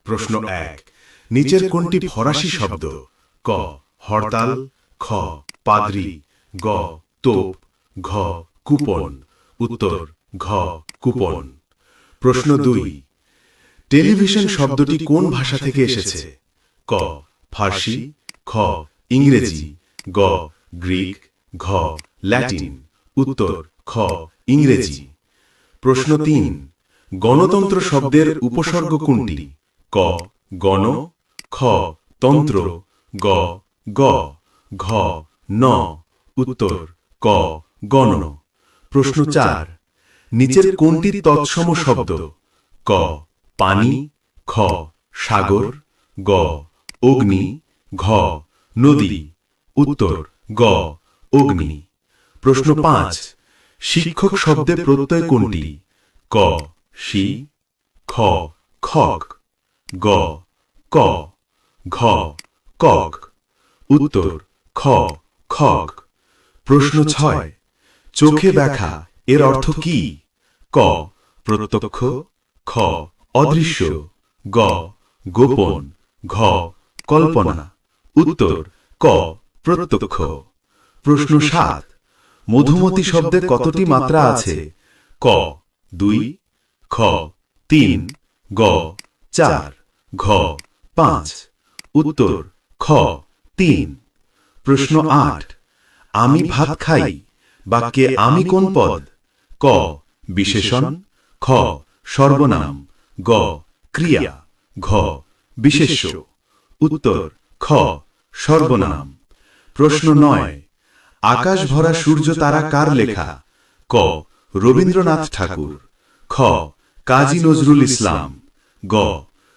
প্রশ্ন ১ নিচের কোনটি ফরাসি শব্দ? ক হরতাল, খ পাদ্রী, গ তোপ, ঘ কুপন। উত্তর ঘ কুপন। প্রশ্ন ২ টেলিভিশন শব্দটি কোন ভাষা থেকে এসেছে? ক ফার্সি, খ ইংরেজি, গ গ্রিক, ঘ ল্যাটিন। উত্তর খ ইংরেজি। প্রশ্ন ৩ গণতন্ত্র শব্দের উপসর্গ কোনটি? ক গণ, খ তন্ত্র, গ গ, ঘ ন। উত্তর ক গণ। প্রশ্ন ৪ নিচের কোনটি তৎসম শব্দ? ক পানি, খ সাগর, গ অগ্নি, ঘ নদী। উত্তর গ অগ্নি। প্রশ্ন ৫ শিক্ষক শব্দে প্রত্যয় কোনটি? ক শি, খ খক, গ ক, ঘ কক। উত্তর খ খক। প্রশ্ন ৬ চোখে দেখা এর অর্থ কি? ক প্রত্যক্ষ, খ অদৃশ্য, গ গোপন, ঘ কল্পনা। উত্তর ক প্রত্যক্ষ। প্রশ্ন ৭ মধুমতি শব্দে কতটি মাত্রা আছে? ক ২, খ ৩, গ ৪, ঘ ৫। উত্তর খ ৩। প্রশ্ন ৮ আমি ভাত খাই বাক্যে আমি কোন পদ? ক বিশেষণ, খ সর্বনাম, গ ক্রিয়া, ঘ বিশেষ্য। উত্তর খ সর্বনাম। প্রশ্ন ৯ আকাশ ভরা সূর্য তারা কার লেখা? ক রবীন্দ্রনাথ ঠাকুর, খ কাজী নজরুল ইসলাম, গ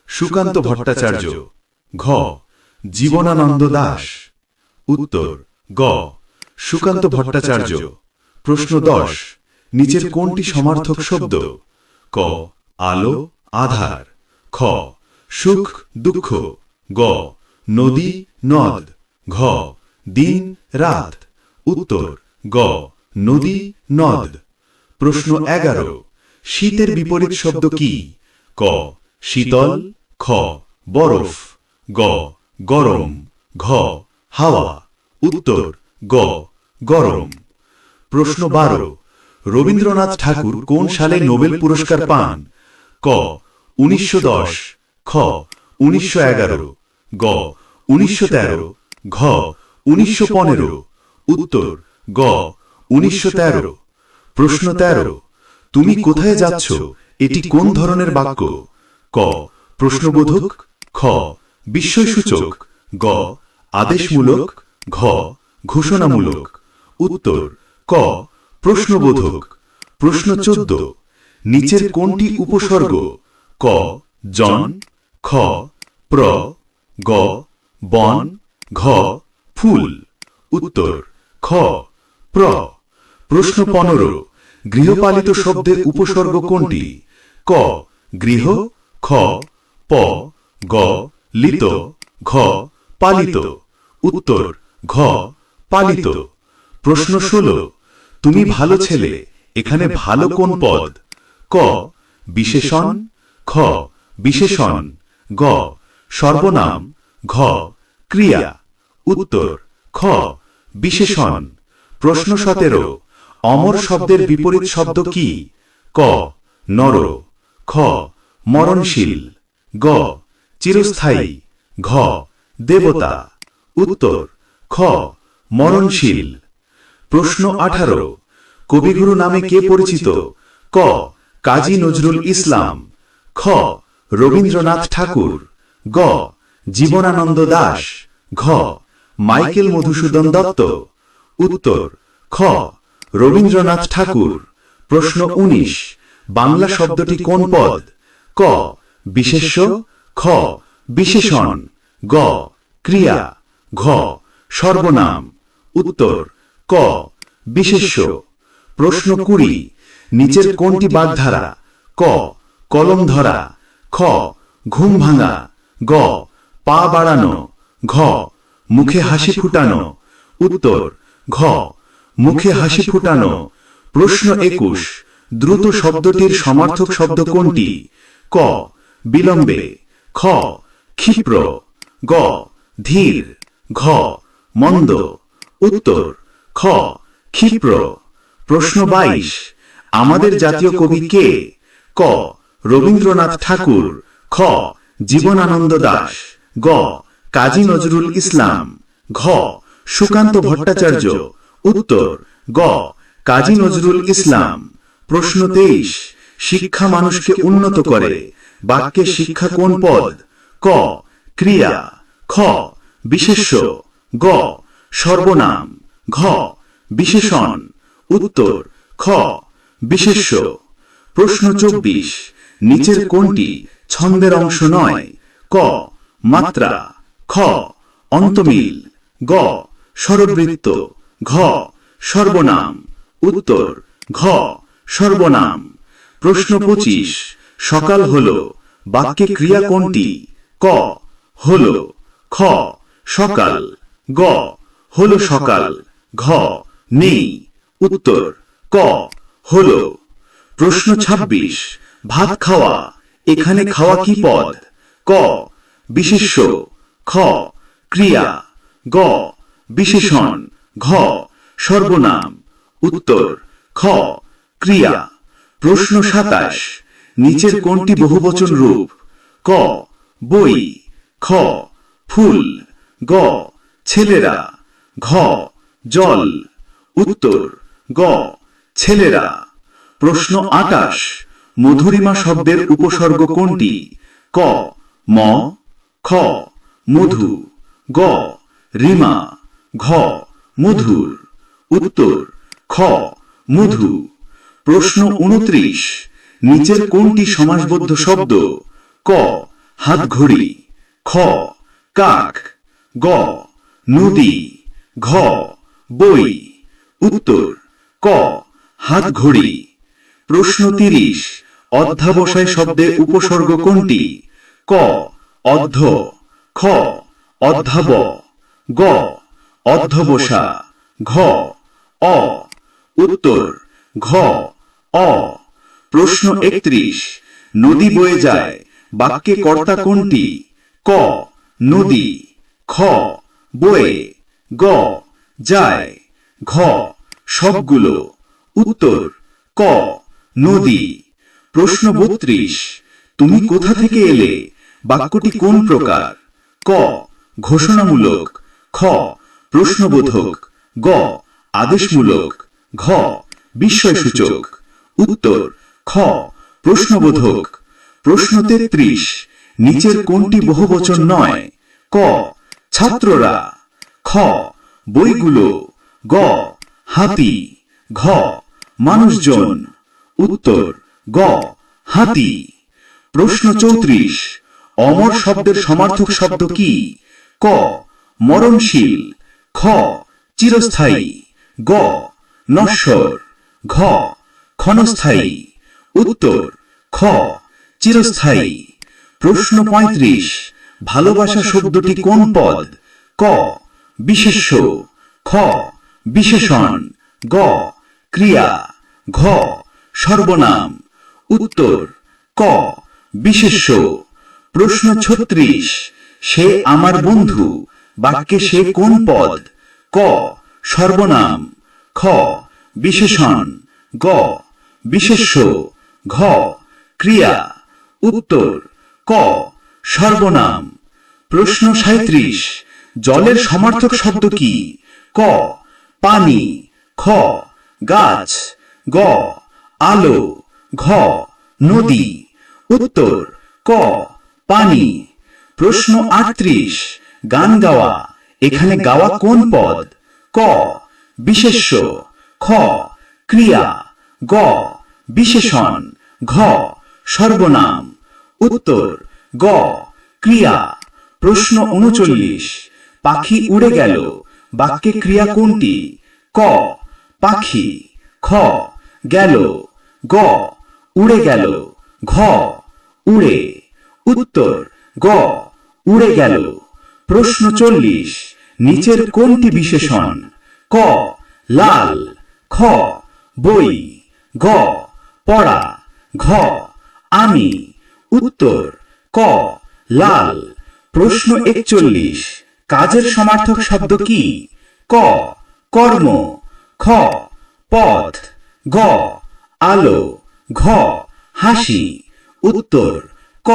সুকান্ত ভট্টাচার্য, ঘ জীবনানন্দ দাশ। উত্তর গ সুকান্ত ভট্টাচার্য। প্রশ্ন ১০ নিচের কোনটি সমার্থক শব্দ? ক আলো আধার, খ সুখ দুঃখ, গ নদী নদ, ঘ দিন রাত। উত্তর গ নদী নদ। প্রশ্ন ১১ শীতের বিপরীত শব্দ কি? ক শীতল, খ বরফ, গ গরম, ঘ হাওয়া। উত্তর গ গরম। প্রশ্ন ১২ রবীন্দ্রনাথ ঠাকুর কোন সালে নোবেল পুরস্কার পান? ক ১৯১০, খ ১৯১১, গ ১৯১৩, ঘ ১৯১৫। উত্তর গ ১৯১৩। প্রশ্ন ১৩ তুমি কোথায় যাচ্ছ এটি কোন ধরনের বাক্য? ক প্রশ্নবোধক, খ বিস্ময়সূচক, গ আদেশমূলক, ঘ ঘোষণামূলক। উত্তর ক প্রশ্নবোধক। প্রশ্ন ১৪ নিচের কোনটি উপসর্গ? ক জন, খ প্র, গ বন, ঘ ফুল। উত্তর খ প্র। প্রশ্ন ১৫ গৃহপালিত শব্দের উপসর্গ কোনটি? ক গৃহ, খ প, গ লিত, ঘ পালিত। উত্তর ঘ পালিত। প্রশ্ন ১৬ তুমি ভালো ছেলে এখানে ভালো কোন পদ? ক বিশেষণ, খ বিশেষণ, গ সর্বনাম, ঘ ক্রিয়া। উত্তর খ বিশেষণ। প্রশ্ন ১৭ অমর শব্দের বিপরীত শব্দ কি? ক নর, খ মরণশীল, গ চিরস্থায়ী, ঘ দেবতা। উত্তর খ মরণশীল। প্রশ্ন ১৮ কবিগুরু নামে কে পরিচিত? ক কাজী নজরুল ইসলাম, খ রবীন্দ্রনাথ ঠাকুর, গ জীবনানন্দ দাশ, ঘ মাইকেল মধুসূদন দত্ত। উত্তর খ রবীন্দ্রনাথ ঠাকুর। প্রশ্ন ১৯ বাংলা শব্দটি কোন পদ? ক বিশেষ্য, খ বিশেষণ, গ ক্রিয়া, ঘ সর্বনাম। উত্তর ক বিশেষ্য। প্রশ্ন ২০ নিচের কোনটি বাগধারা? ক কলম ধরা, খ ঘুম ভাঙা, গ পা বাড়ানো, ঘ মুখে হাসি ফুটানো। উত্তর ঘ মুখে হাসি ফুটানো। প্রশ্ন ২১ দ্রুত শব্দটির সমার্থক শব্দ কোনটি? ক বিলম্বে, খ ক্ষিপ্র, গ ধীর, ঘ মন্দ। উত্তর খ ক্ষিপ্র। প্রশ্ন 22, আমাদের জাতীয় কবি কে? ক রবীন্দ্রনাথ ঠাকুর, খ জীবনানন্দ দাশ, গ কাজী নজরুল ইসলাম, ঘ সুকান্ত ভট্টাচার্য। উত্তর গ কাজী নজরুল ইসলাম। প্রশ্ন 23, শিক্ষা মানুষকে উন্নত করে। বাক্যে শিক্ষা কোন পদ? ক ক্রিয়া, খ বিশেষ্য, গ সর্বনাম, ঘ বিশেষণ। উত্তর খ বিশেষ্য। প্রশ্ন 24, নিচের কোনটি ছন্দের অংশ নয়? ক মাত্রা, খ অন্তমিল, গ স্বরবৃত্ত, ঘ সর্বনাম। উত্তর ঘ সর্বনাম। প্রশ্ন 25, সকাল হলো বাক্যে ক্রিয়া কোনটি? ক হলো, খ সকাল, গ হলো সকাল, ঘ নেই। উত্তর ক হলো। প্রশ্ন 26, ভাত খাওয়া, এখানে খাওয়া কি পদ? ক বিশেষ্য, খ ক্রিয়া, গ বিশেষণ, ঘ সর্বনাম। উত্তর খ ক্রিয়া। প্রশ্ন 27, নিচের কোনটি বহুবচন রূপ? ক বই, খ ফুল, গ ছেলেরা, ঘ জল। উত্তর গ ছেলেরা। প্রশ্ন 28, মধুরিমা শব্দের উপসর্গ কোনটি? ক ম, খ মধু, গ রিমা, ঘ মধুর। উত্তর খ মধু। প্রশ্ন 29, নিচের কোনটি সমাসবদ্ধ শব্দ? ক হাতঘড়ি, খ কাক, গ নদী, ঘ বই। উত্তর ক হাতঘড়ি। প্রশ্ন 30, অধ্যাবসায় শব্দের উপসর্গ কোনটি? ক অর্ধ, খ অধ্যাব, গ অধ্যবসা, ঘ অ। উত্তর ঘ অ। প্রশ্ন 31, নদী বয়ে যায়, বাক্যে কর্তা কোনটি? ক নদী, খ বয়ে, গ যায়, ঘ সবগুলো। উত্তর ক নদী। প্রশ্ন 32, তুমি কোথা থেকে এলে, বাক্যটি কোন প্রকার? ক ঘোষণামূলক, খ প্রশ্নবোধক, গ আদেশমূলক, ঘ বিস্ময়সূচক। উত্তর খ প্রশ্নবোধক। প্রশ্ন 33, নিচের কোনটি বহুবচন নয়? ক ছাত্ররা, খ বইগুলো, গ হাতি, ঘ মানুষজন। উত্তর গ হাতি। প্রশ্ন 34, অমর শব্দের সমার্থক শব্দ কি? ক মরণশীল, খ চিরস্থায়ী, গ নশ্বর, ঘ ক্ষণস্থায়ী। উত্তর খ চিরস্থায়ী। প্রশ্ন 35, ভালোবাসা শব্দটি কোন পদ? ক বিশেষ্য, খ বিশেষণ, গ ক্রিয়া, ঘ সর্বনাম। উত্তর ক বিশেষ্য। প্রশ্ন 36, সে আমার বন্ধু, বাক্যে সে কোন পদ? ক সর্বনাম, খ বিশেষণ, গ বিশেষ্য, ঘ ক্রিয়া। উত্তর ক সর্বনাম। প্রশ্ন 37, জলের সমার্থক শব্দ কি? ক পানি, খ গাছ, গ আলো, ঘ নদী। উত্তর ক পানি। প্রশ্ন 38, গান গাওয়া, এখানে গাওয়া কোন পদ? ক বিশেষ্য, খ ক্রিয়া, গ বিশেষণ, ঘ সর্বনাম। উত্তর গ ক্রিয়া। প্রশ্ন 39, পাখি উড়ে গেল, বাক্যে ক্রিয়া কোনটি? ক পাখি, খ গেল, গ উড়ে গেল, ঘ উড়ে। উত্তর গ উড়ে গেল। প্রশ্ন 40, নিচের কোনটি বিশেষণ? ক লাল, খ বই, গ পড়া, ঘ আমি। উত্তর ক লাল। প্রশ্ন 41, কাজের সমার্থক শব্দ কি? ক কর্ম, খ পথ, গ আলো, ঘ হাসি। উত্তর ক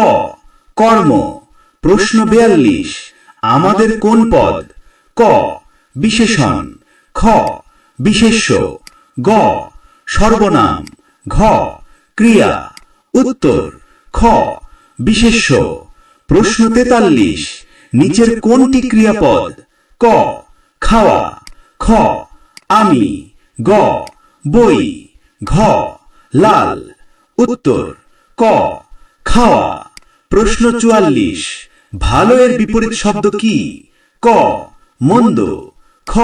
কর্ম। প্রশ্ন 42, আমাদের কোন পদ? ক বিশেষণ, খ বিশেষ্য, গ সর্বনাম, ঘ ক্রিয়া। উত্তর খ বিশেষ্য। প্রশ্ন 43, নিচের কোনটি ক্রিয়াপদ? ক খাওয়া, খ আমি, গ বই, ঘ লাল। উত্তর ক খাওয়া। প্রশ্ন 44, ভালো এর বিপরীত শব্দ কি? ক মন্দ, খ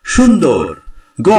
সুন্দর, গ